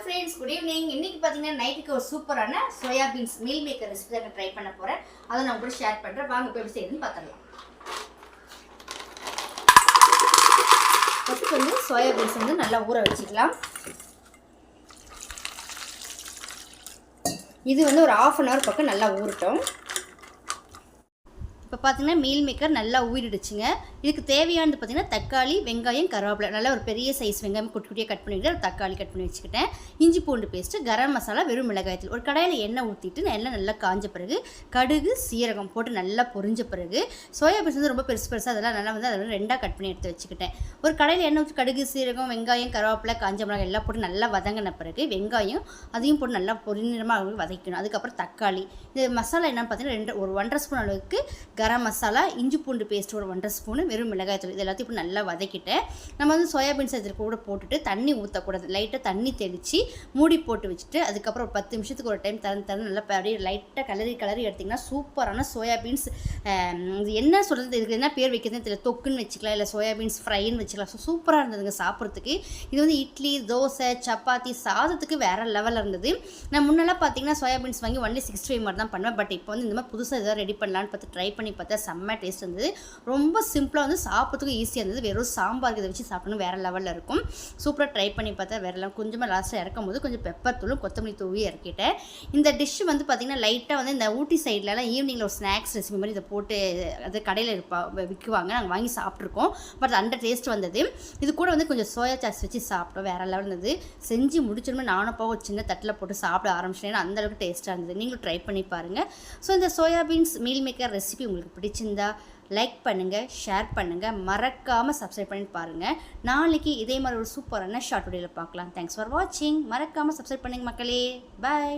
friends, good evening. இன்னைக்கு பாத்தீங்கன்னா நைட்டுக்கு ஒரு சூப்பரான soya beans meal maker recipe தான் ட்ரை பண்ண போறேன். அதை நான் உங்களுக்கு ஷேர் பண்றேன். வாங்க போய் எப்படி செய்யணும்னு பார்க்கலாம். ஃபர்ஸ்ட் வந்து சோயா பீன்ஸ் வந்து நல்லா ஊற வச்சுக்கலாம். இது வந்து ஒரு 1/2 an hour பக்கம் நல்லா ஊறட்டும். இப்போ பார்த்தீங்கன்னா மீல் மேக்கர் நல்லா ஊறிடுச்சுங்க. இதுக்கு தேவையானது பார்த்தீங்கன்னா தக்காளி, வெங்காயம், கருவேப்பிலை, நல்லா ஒரு பெரிய சைஸ் வெங்காயம் குட்டி குட்டியாக கட் பண்ணிக்கிட்டு ஒரு தக்காளி கட் பண்ணி வச்சுக்கிட்டேன். இஞ்சி பூண்டு பேஸ்ட்டு, கரம் மசாலா, வெறும் மிளகாய்த்தூள். ஒரு கடாயில் எண்ணெய் ஊற்றிட்டு எண்ணெய் நல்லா காஞ்ச பிறகு கடுகு, சீரகம் போட்டு நல்லா பொரிஞ்ச பிறகு சோயா பீன்ஸ் வந்து ரொம்ப பெருசாக அதெல்லாம் நல்லா வந்து அதை 2ஆக கட் பண்ணி எடுத்து வச்சுக்கிட்டேன். ஒரு கடாயில் எண்ணெய் ஊற்றி கடுகு, சீரகம், வெங்காயம், கருவேப்பிலை, காஞ்ச மிளகாய் எல்லாம் போட்டு நல்லா வதங்கின பிறகு வெங்காயம் அதையும் போட்டு நல்லா பொரிநிறமாக வதக்கணும். அதுக்கப்புறம் தக்காளி. இந்த மசாலா என்னென்னு பார்த்தீங்கன்னா ஒரு 1.5 ஸ்பூன் அளவுக்கு கரம் மசாலா, இஞ்சி பூண்டு பேஸ்ட் ஒரு 1.5 ஸ்பூன், வெறும் மிளகாய் தூள், இது எல்லாத்தையும் இப்போ நல்லா வதக்கிட்டேன். நம்ம வந்து சோயாபீன்ஸ் அதில் கூட போட்டுட்டு தண்ணி ஊற்றக்கூடாது. லைட்டாக தண்ணி தெளித்து மூடி போட்டு வச்சுட்டு அதுக்கப்புறம் ஒரு 10 நிமிஷத்துக்கு ஒரு டைம் தரந்து நல்லா அப்படியே லைட்டாக கலரி எடுத்திங்கன்னா சூப்பரான சோயாபீன்ஸ். இது என்ன சொல்கிறது, இதுக்கு என்ன பேர் வைக்கிறதுன்னு தெரியல. தொக்குன்னு வச்சுக்கலாம், இல்லை சோயாபீன்ஸ் ஃப்ரைன்னு வச்சுக்கலாம். சூப்பராக இருந்ததுங்க சாப்பிட்றதுக்கு. இது வந்து இட்லி, தோசை, சப்பாத்தி, சாதத்துக்கு வேறு லெவலில் இருந்தது. நான் முன்னெல்லாம் பார்த்தீங்கன்னா சோயாபீன்ஸ் வாங்கி ஒன்லி 65 மாதிரி தான் பண்ணுவேன். பட் இப்போ வந்து இந்த மாதிரி புதுசாக எதாவது ரெடி பண்ணலான்னு பார்த்து ட்ரை பண்ணி பார்த்தா செம்ம டேஸ்ட் இருந்தது. ரொம்ப சிம்பிளாக வந்து சாப்பிட்றதுக்கு ஈஸியாக இருந்தது. வெறும் சாம்பாருக்கு இதை வச்சு சாப்பிடணும் வேறு லெவலில் இருக்கும். சூப்பராக ட்ரை பண்ணி பார்த்தா வேறு லெவல். கொஞ்சமாக லாஸ்ட்டாக இறக்கும் போது கொஞ்சம் பெப்பர் தூளும் கொத்தமல்லி தூவி இறக்கிட்டேன். இந்த டிஷ் வந்து பார்த்திங்கன்னா லைட்டாக வந்து இந்த ஊட்டி சைட்லலாம் ஈவினிங்கில் ஒரு ஸ்நாக்ஸ் ரெசிபி மாதிரி இதை போட்டு அது கடையில் விற்குவாங்க. நாங்கள் வாங்கி சாப்பிட்ருக்கோம். பட் அந்த டேஸ்ட் வந்தது. இது கூட வந்து கொஞ்சம் சோயா சாஸ் வச்சு சாப்பிட்டோம். வேறு லெவல் இருந்தது. செஞ்சு முடிச்சோமே நானும் போக ஒரு சின்ன தட்டில் போட்டு சாப்பிட ஆரம்பிச்சிட்டேன். அந்தளவுக்கு டேஸ்ட்டாக இருந்தது. நீங்களும் ட்ரை பண்ணி பாருங்கள். ஸோ இந்த சோயாபீன்ஸ் மீல் மேக்கர் ரெசிபி உங்களுக்கு பிடிச்சிருந்தா லைக் பண்ணுங்கள், ஷேர் பண்ணுங்கள், மறக்காமல் சப்ஸ்கிரைப் பண்ணி பாருங்கள். நாளைக்கு இதே மாதிரி ஒரு சூப்பரான ஷார்ட் வீடியோவில் பார்க்கலாம். தேங்க்ஸ் ஃபார் வாட்சிங். மறக்காமல் சப்ஸ்கிரைப் பண்ணுங்கள் மக்களே. பாய்.